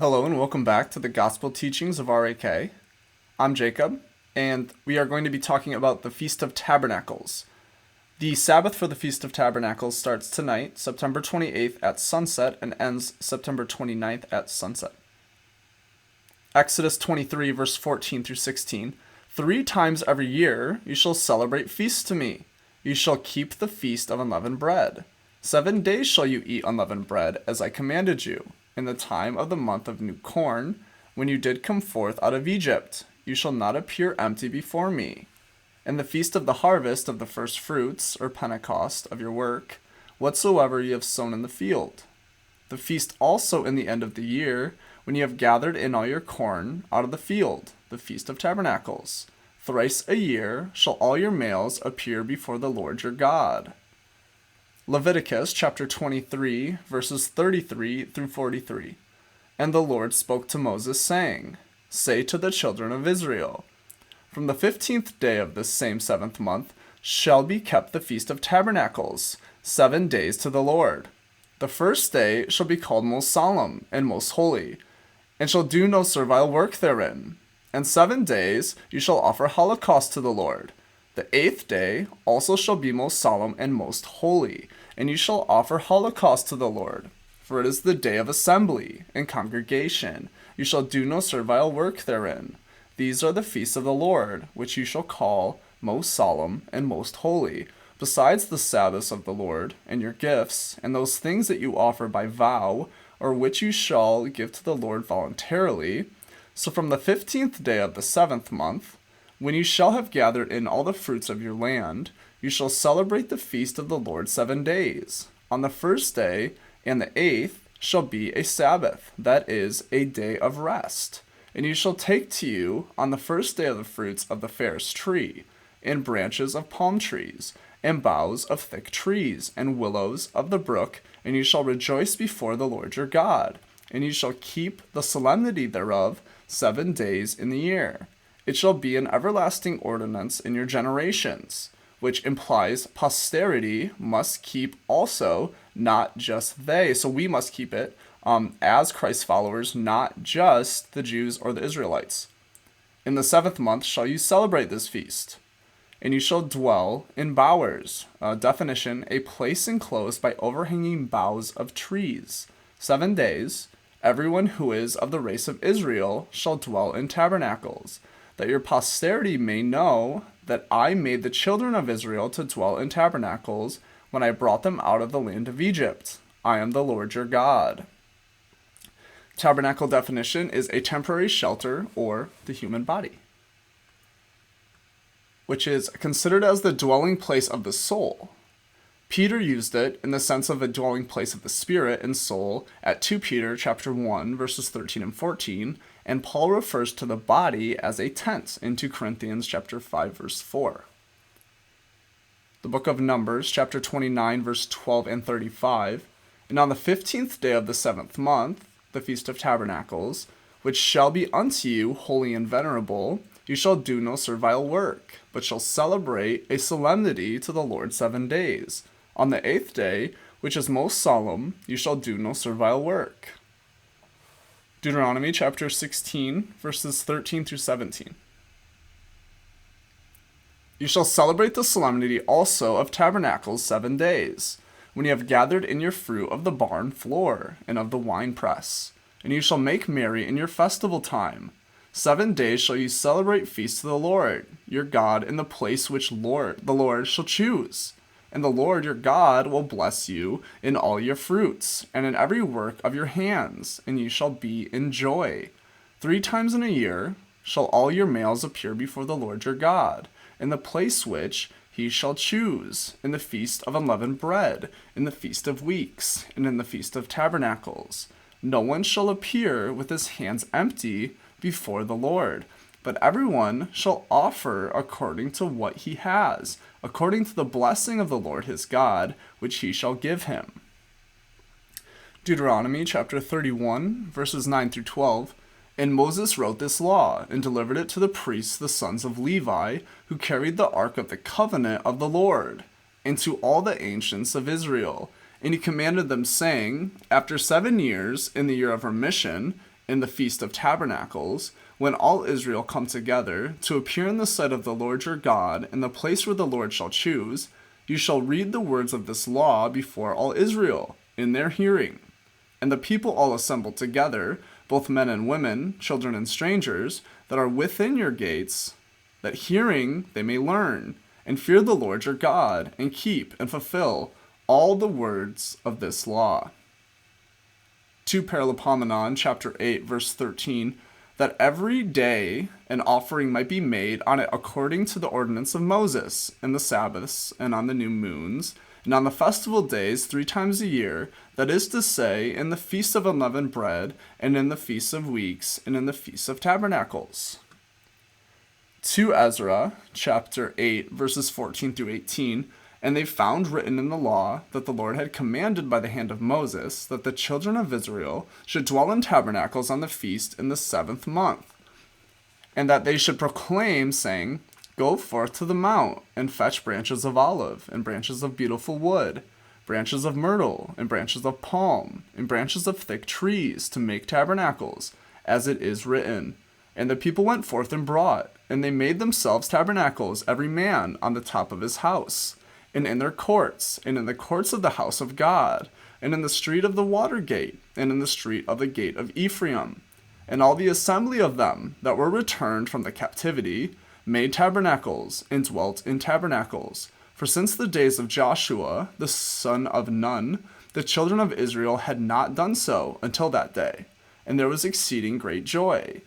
Hello and welcome back to the Gospel Teachings of RAK. I'm Jacob, and we are going to be talking about the Feast of Tabernacles. The Sabbath for the Feast of Tabernacles starts tonight, September 28th at sunset, and ends September 29th at sunset. Exodus 23, verse 14 through 16. 3 times every year you shall celebrate feasts to me. You shall keep the Feast of Unleavened Bread. 7 days shall you eat unleavened bread, as I commanded you. In the time of the month of new corn, when you did come forth out of Egypt, you shall not appear empty before me. In the feast of the harvest of the first fruits, or Pentecost, of your work, whatsoever you have sown in the field. The feast also in the end of the year, when you have gathered in all your corn out of the field, the Feast of Tabernacles. Thrice a year shall all your males appear before the Lord your God. Leviticus chapter 23, verses 33 through 43. And the Lord spoke to Moses, saying, Say to the children of Israel, From the 15th day of this same 7th month shall be kept the Feast of Tabernacles, 7 days to the Lord. The first day shall be called most solemn and most holy, and shall do no servile work therein. And 7 days you shall offer holocaust to the Lord. The 8th day also shall be most solemn and most holy, and you shall offer holocaust to the Lord. For it is the day of assembly and congregation. You shall do no servile work therein. These are the feasts of the Lord, which you shall call most solemn and most holy, besides the Sabbaths of the Lord, and your gifts, and those things that you offer by vow, or which you shall give to the Lord voluntarily. So from the 15th day of the 7th month, when you shall have gathered in all the fruits of your land, you shall celebrate the feast of the Lord 7 days. On the first day and the 8th shall be a Sabbath, that is, a day of rest. And you shall take to you on the first day of the fruits of the fairest tree, and branches of palm trees, and boughs of thick trees, and willows of the brook, and you shall rejoice before the Lord your God. And you shall keep the solemnity thereof 7 days in the year. It shall be an everlasting ordinance in your generations, which implies posterity must keep also, not just they. So we must keep it as Christ's followers, not just the Jews or the Israelites. In the 7th month shall you celebrate this feast, and you shall dwell in bowers. Definition, a place enclosed by overhanging boughs of trees. 7 days, everyone who is of the race of Israel shall dwell in tabernacles, that your posterity may know that I made the children of Israel to dwell in tabernacles when I brought them out of the land of Egypt. I am the Lord your God. Tabernacle definition is a temporary shelter or the human body, which is considered as the dwelling place of the soul. Peter used it in the sense of a dwelling place of the spirit and soul at 2 Peter chapter 1 verses 13 and 14, and Paul refers to the body as a tent in 2 Corinthians chapter 5 verse 4. The book of Numbers chapter 29 verse 12 and 35, and on the 15th day of the 7th month, the Feast of Tabernacles, which shall be unto you holy and venerable, you shall do no servile work, but shall celebrate a solemnity to the Lord 7 days. On the 8th day, which is most solemn, you shall do no servile work. Deuteronomy chapter 16, verses 13 through 17. You shall celebrate the solemnity also of tabernacles 7 days, when you have gathered in your fruit of the barn floor and of the winepress. And you shall make merry in your festival time. 7 days shall you celebrate feasts to the Lord, your God, in the place which the Lord shall choose. And the Lord your God will bless you in all your fruits, and in every work of your hands, and you shall be in joy. 3 times in a year shall all your males appear before the Lord your God, in the place which he shall choose, in the Feast of Unleavened Bread, in the Feast of Weeks, and in the Feast of Tabernacles. No one shall appear with his hands empty before the Lord, but everyone shall offer according to what he has, according to the blessing of the Lord his God, which he shall give him. Deuteronomy chapter 31, verses 9 through 12. And Moses wrote this law, and delivered it to the priests, the sons of Levi, who carried the ark of the covenant of the Lord, and to all the ancients of Israel. And he commanded them, saying, After 7 years, in the year of remission, in the Feast of Tabernacles, when all Israel come together to appear in the sight of the Lord your God in the place where the Lord shall choose, you shall read the words of this law before all Israel, in their hearing. And the people all assembled together, both men and women, children and strangers, that are within your gates, that hearing they may learn, and fear the Lord your God, and keep and fulfill all the words of this law. 2 Paralipomenon, chapter 8, verse 13, that every day an offering might be made on it according to the ordinance of Moses, in the Sabbaths, and on the new moons, and on the festival days 3 times a year, that is to say, in the Feast of Unleavened Bread, and in the Feast of Weeks, and in the Feast of Tabernacles. 2 Ezra, chapter 8, verses 14 through 18, and they found written in the law that the Lord had commanded by the hand of Moses that the children of Israel should dwell in tabernacles on the feast in the 7th month, and that they should proclaim, saying, Go forth to the mount, and fetch branches of olive, and branches of beautiful wood, branches of myrtle, and branches of palm, and branches of thick trees, to make tabernacles, as it is written. And the people went forth and brought, and they made themselves tabernacles, every man on the top of his house, and in their courts, and in the courts of the house of God, and in the street of the water gate, and in the street of the gate of Ephraim. And all the assembly of them that were returned from the captivity made tabernacles, and dwelt in tabernacles. For since the days of Joshua, the son of Nun, the children of Israel had not done so until that day, and there was exceeding great joy.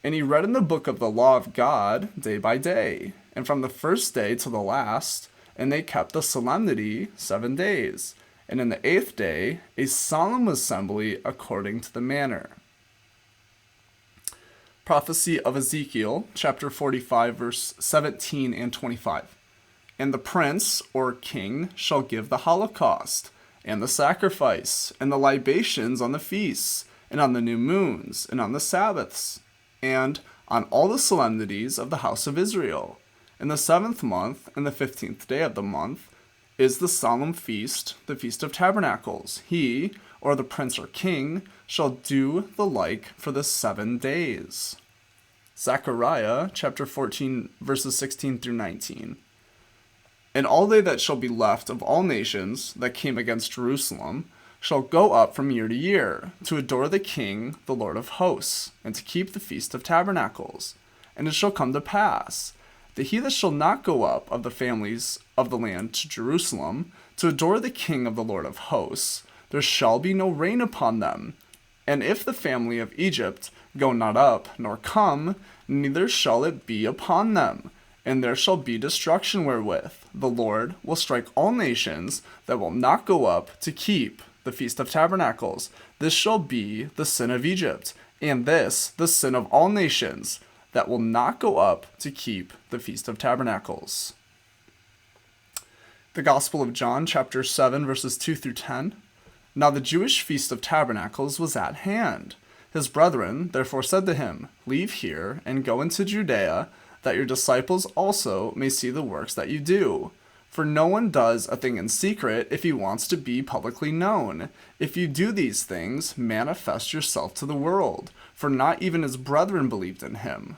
And he read in the book of the law of God day by day, and from the first day to the last, and they kept the solemnity 7 days, and in the 8th day a solemn assembly according to the manner. Prophecy of Ezekiel, chapter 45, verse 17 and 25. And the prince, or king, shall give the holocaust, and the sacrifice, and the libations on the feasts, and on the new moons, and on the Sabbaths, and on all the solemnities of the house of Israel. In the 7th month, and the 15th day of the month, is the solemn feast, the Feast of Tabernacles. He, or the prince or king, shall do the like for the 7 days. Zechariah, chapter 14, verses 16 through 19. And all they that shall be left of all nations that came against Jerusalem shall go up from year to year, to adore the King, the Lord of hosts, and to keep the Feast of Tabernacles. And it shall come to pass, that he that shall not go up of the families of the land to Jerusalem, to adore the King of the Lord of hosts, there shall be no rain upon them. And if the family of Egypt go not up, nor come, neither shall it be upon them. And there shall be destruction wherewith the Lord will strike all nations that will not go up to keep the Feast of Tabernacles. This shall be the sin of Egypt, and this the sin of all nations that will not go up to keep the Feast of Tabernacles. The Gospel of John, chapter 7, verses 2 through 10. Now the Jewish Feast of Tabernacles was at hand. His brethren therefore said to him, Leave here, and go into Judea, that your disciples also may see the works that you do. For no one does a thing in secret if he wants to be publicly known. If you do these things, manifest yourself to the world. For not even his brethren believed in him.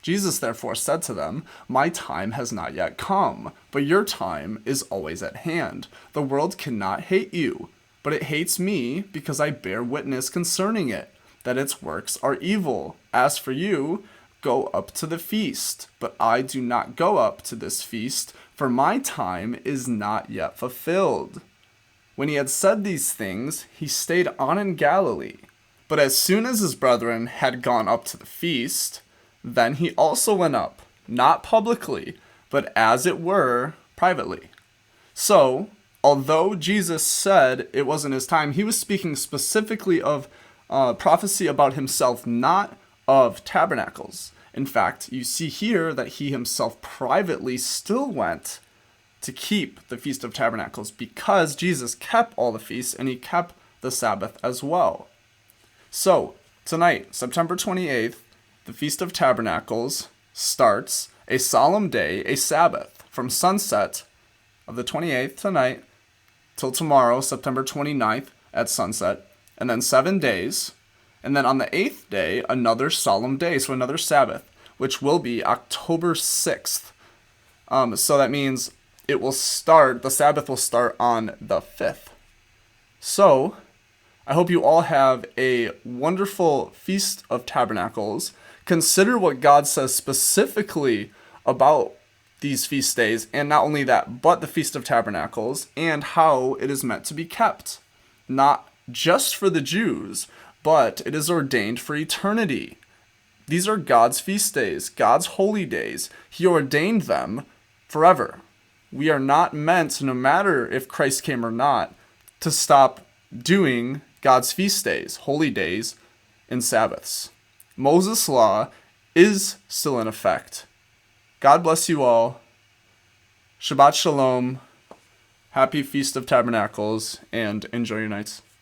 Jesus therefore said to them, My time has not yet come, but your time is always at hand. The world cannot hate you, but it hates me because I bear witness concerning it, that its works are evil. As for you, go up to the feast, but I do not go up to this feast, for my time is not yet fulfilled. When he had said these things, he stayed on in Galilee. But as soon as his brethren had gone up to the feast, then he also went up, not publicly, but as it were, privately. So, although Jesus said it wasn't his time, he was speaking specifically of prophecy about himself, not of tabernacles. In fact, you see here that he himself privately still went to keep the Feast of Tabernacles because Jesus kept all the feasts and he kept the Sabbath as well. So, tonight, September 28th, the Feast of Tabernacles starts a solemn day, a Sabbath, from sunset of the 28th tonight till tomorrow, September 29th at sunset, and then 7 days, And then on the 8th day, another solemn day, so another Sabbath, which will be October 6th. So that means the Sabbath will start on the 5th. So, I hope you all have a wonderful Feast of Tabernacles. Consider what God says specifically about these feast days, and not only that, but the Feast of Tabernacles, and how it is meant to be kept. Not just for the Jews, but it is ordained for eternity. These are God's feast days, God's holy days. He ordained them forever. We are not meant, no matter if Christ came or not, to stop doing God's feast days, holy days, and Sabbaths. Moses' law is still in effect. God bless you all. Shabbat Shalom. Happy Feast of Tabernacles, and enjoy your nights.